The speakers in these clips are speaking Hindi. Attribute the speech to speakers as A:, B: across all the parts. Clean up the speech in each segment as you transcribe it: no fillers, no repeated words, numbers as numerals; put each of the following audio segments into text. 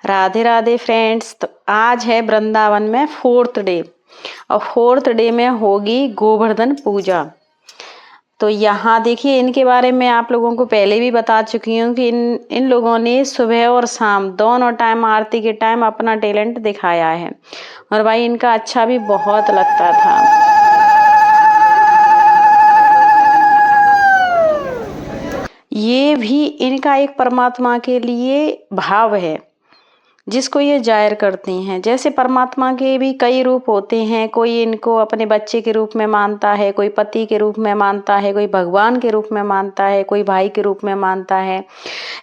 A: राधे राधे फ्रेंड्स। तो आज है वृंदावन में 4th डे और 4th डे में होगी गोवर्धन पूजा। तो यहाँ देखिए, इनके बारे में आप लोगों को पहले भी बता चुकी हूँ कि इन लोगों ने सुबह और शाम दोनों टाइम आरती के टाइम अपना टैलेंट दिखाया है और भाई इनका अच्छा भी बहुत लगता था। ये भी इनका एक परमात्मा के लिए भाव है जिसको ये जाहिर करती हैं। जैसे परमात्मा के भी कई रूप होते हैं, कोई इनको अपने बच्चे के रूप में मानता है, कोई पति के रूप में मानता है, कोई भगवान के रूप में मानता है, कोई भाई के रूप में मानता है।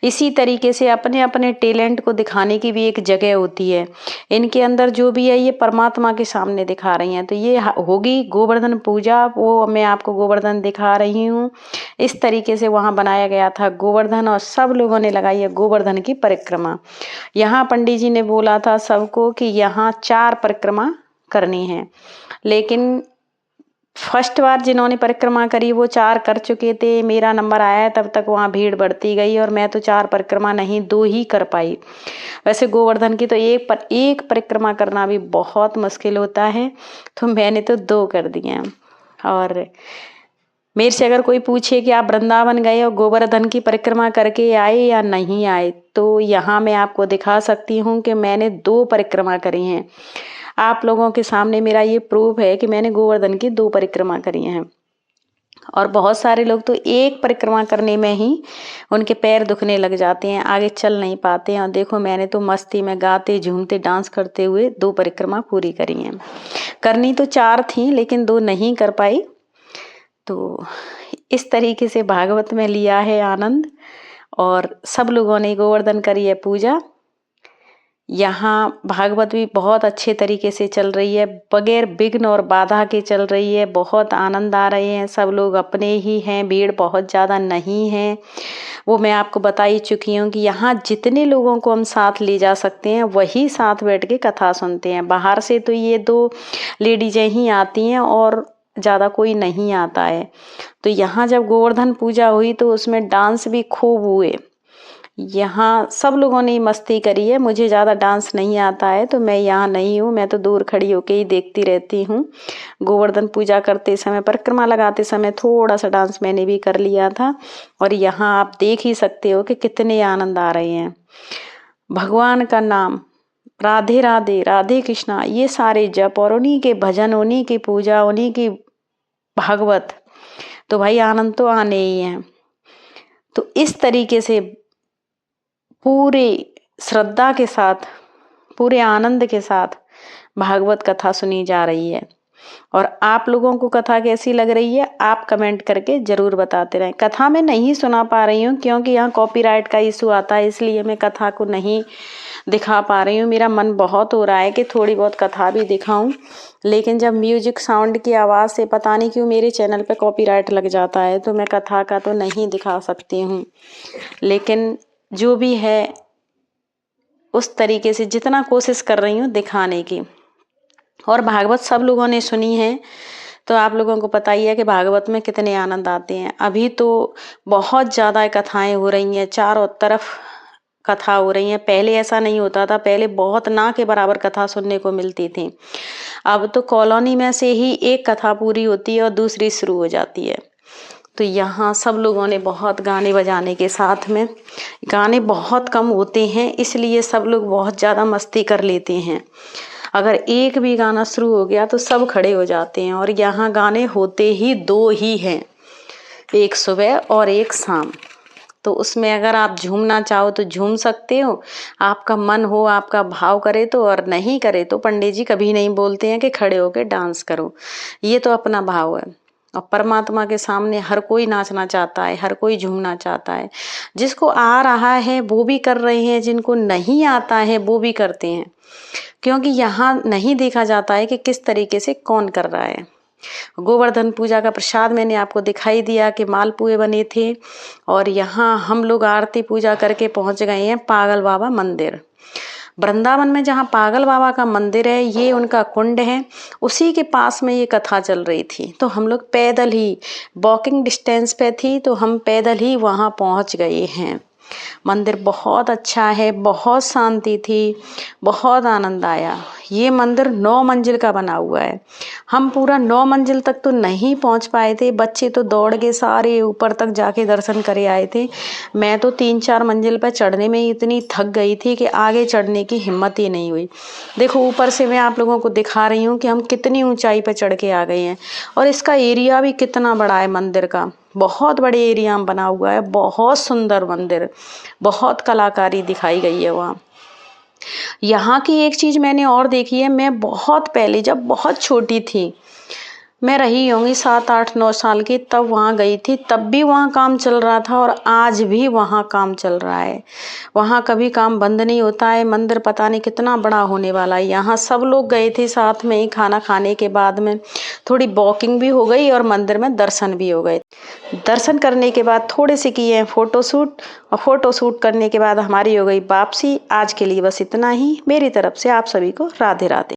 A: इसी तरीके से अपने अपने टैलेंट को दिखाने की भी एक जगह होती है। इनके अंदर जो भी है ये परमात्मा के सामने दिखा रही हैं। तो ये होगी गोवर्धन पूजा, वो मैं आपको गोवर्धन दिखा रही हूँ। इस तरीके से वहाँ बनाया गया था गोवर्धन और सब लोगों ने लगाई है गोवर्धन की परिक्रमा। यहाँ पंडित जी ने बोला था सबको कि यहाँ 4 परिक्रमा करनी है, लेकिन फर्स्ट बार जिन्होंने परिक्रमा करी वो 4 कर चुके थे। मेरा नंबर आया तब तक वहाँ भीड़ बढ़ती गई और मैं तो 4 परिक्रमा नहीं 2 ही कर पाई। वैसे गोवर्धन की तो एक परिक्रमा करना भी बहुत मुश्किल होता है, तो मैंने तो 2 कर दिए। और मेरे से अगर कोई पूछे कि आप वृंदावन गए और गोवर्धन की परिक्रमा करके आए या नहीं आए, तो यहाँ मैं आपको दिखा सकती हूँ कि मैंने 2 परिक्रमा करी हैं। आप लोगों के सामने मेरा ये प्रूफ है कि मैंने गोवर्धन की 2 परिक्रमा करी हैं। और बहुत सारे लोग तो एक परिक्रमा करने में ही उनके पैर दुखने लग जाते हैं, आगे चल नहीं पाते हैं। और देखो, मैंने तो मस्ती में गाते झूमते डांस करते हुए 2 परिक्रमा पूरी करी हैं। करनी तो 4 थी लेकिन 2 नहीं कर पाई। तो इस तरीके से भागवत में लिया है आनंद और सब लोगों ने गोवर्धन करी है पूजा। यहाँ भागवत भी बहुत अच्छे तरीके से चल रही है, बगैर विघ्न और बाधा के चल रही है। बहुत आनंद आ रहे हैं, सब लोग अपने ही हैं, भीड़ बहुत ज़्यादा नहीं है। वो मैं आपको बता ही चुकी हूँ कि यहाँ जितने लोगों को हम साथ ले जा सकते हैं वही साथ बैठ के कथा सुनते हैं। बाहर से तो ये 2 लेडीजें ही आती हैं और ज़्यादा कोई नहीं आता है। तो यहाँ जब गोवर्धन पूजा हुई तो उसमें डांस भी खूब हुए। यहाँ सब लोगों ने मस्ती करी है। मुझे ज़्यादा डांस नहीं आता है तो मैं यहाँ नहीं हूँ, मैं तो दूर खड़ी होके ही देखती रहती हूँ। गोवर्धन पूजा करते समय, परिक्रमा लगाते समय थोड़ा सा डांस मैंने भी कर लिया था और यहाँ आप देख ही सकते हो कि कितने आनंद आ रहे हैं। भगवान का नाम राधे राधे, राधे कृष्णा, ये सारे जप और उन्हीं के भजन, उन्हीं की पूजा, उन्हीं की भागवत, तो भाई आनंद तो आने ही है। तो इस तरीके से पूरे श्रद्धा के साथ, पूरे आनंद के साथ भागवत कथा सुनी जा रही है। और आप लोगों को कथा कैसी लग रही है आप कमेंट करके जरूर बताते रहें। कथा मैं नहीं सुना पा रही हूँ क्योंकि यहाँ कॉपीराइट का इशू आता है, इसलिए मैं कथा को नहीं दिखा पा रही हूँ। मेरा मन बहुत हो रहा है कि थोड़ी बहुत कथा भी दिखाऊं, लेकिन जब म्यूजिक साउंड की आवाज़ से पता नहीं क्यों मेरे चैनल पे कॉपीराइट लग जाता है, तो मैं कथा का तो नहीं दिखा सकती हूँ। लेकिन जो भी है उस तरीके से जितना कोशिश कर रही हूँ दिखाने की। और भागवत सब लोगों ने सुनी है तो आप लोगों को पता ही है कि भागवत में कितने आनंद आते हैं। अभी तो बहुत ज़्यादा कथाएं हो रही हैं, चारों तरफ कथा हो रही है। पहले ऐसा नहीं होता था, पहले बहुत ना के बराबर कथा सुनने को मिलती थी। अब तो कॉलोनी में से ही एक कथा पूरी होती है और दूसरी शुरू हो जाती है। तो यहाँ सब लोगों ने बहुत गाने बजाने के साथ में, गाने बहुत कम होते हैं इसलिए सब लोग बहुत ज़्यादा मस्ती कर लेते हैं। अगर एक भी गाना शुरू हो गया तो सब खड़े हो जाते हैं। और यहाँ गाने होते ही 2 ही हैं, एक सुबह और एक शाम। तो उसमें अगर आप झूमना चाहो तो झूम सकते हो, आपका मन हो, आपका भाव करे तो, और नहीं करे तो पंडित जी कभी नहीं बोलते हैं कि खड़े होकर डांस करो। ये तो अपना भाव है। और परमात्मा के सामने हर कोई नाचना चाहता है, हर कोई झूमना चाहता है। जिसको आ रहा है वो भी कर रहे हैं, जिनको नहीं आता है वो भी करते हैं, क्योंकि यहाँ नहीं देखा जाता है कि किस तरीके से कौन कर रहा है। गोवर्धन पूजा का प्रसाद मैंने आपको दिखाई दिया कि मालपुए बने थे। और यहाँ हम लोग आरती पूजा करके पहुँच गए हैं पागल बाबा मंदिर। वृंदावन में जहाँ पागल बाबा का मंदिर है, ये उनका कुंड है, उसी के पास में ये कथा चल रही थी। तो हम लोग पैदल ही वॉकिंग डिस्टेंस पे थी, तो हम पैदल ही वहाँ पहुँच गए हैं। मंदिर बहुत अच्छा है, बहुत शांति थी, बहुत आनंद आया। ये मंदिर 9 मंजिल का बना हुआ है। हम पूरा 9 मंजिल तक तो नहीं पहुंच पाए थे, बच्चे तो दौड़ के सारे ऊपर तक जाके दर्शन करे आए थे। मैं तो 3-4 मंजिल पर चढ़ने में ही इतनी थक गई थी कि आगे चढ़ने की हिम्मत ही नहीं हुई। देखो ऊपर से मैं आप लोगों को दिखा रही हूँ कि हम कितनी ऊंचाई पर चढ़ के आ गए हैं और इसका एरिया भी कितना बड़ा है मंदिर का। बहुत बड़े एरिया में बना हुआ है, बहुत सुंदर मंदिर, बहुत कलाकारी दिखाई गई है वहाँ। यहाँ की एक चीज़ मैंने और देखी है, मैं बहुत पहले जब बहुत छोटी थी, मैं रही होंगी 7-8-9 साल की, तब वहाँ गई थी, तब भी वहाँ काम चल रहा था और आज भी वहाँ काम चल रहा है। वहाँ कभी काम बंद नहीं होता है। मंदिर पता नहीं कितना बड़ा होने वाला है। यहाँ सब लोग गए थे साथ में ही, खाना खाने के बाद में थोड़ी वॉकिंग भी हो गई और मंदिर में दर्शन भी हो गए। दर्शन करने के बाद थोड़े से किए हैं फ़ोटोशूट और फ़ोटोशूट करने के बाद हमारी हो गई वापसी। आज के लिए बस इतना ही। मेरी तरफ से आप सभी को राधे राधे।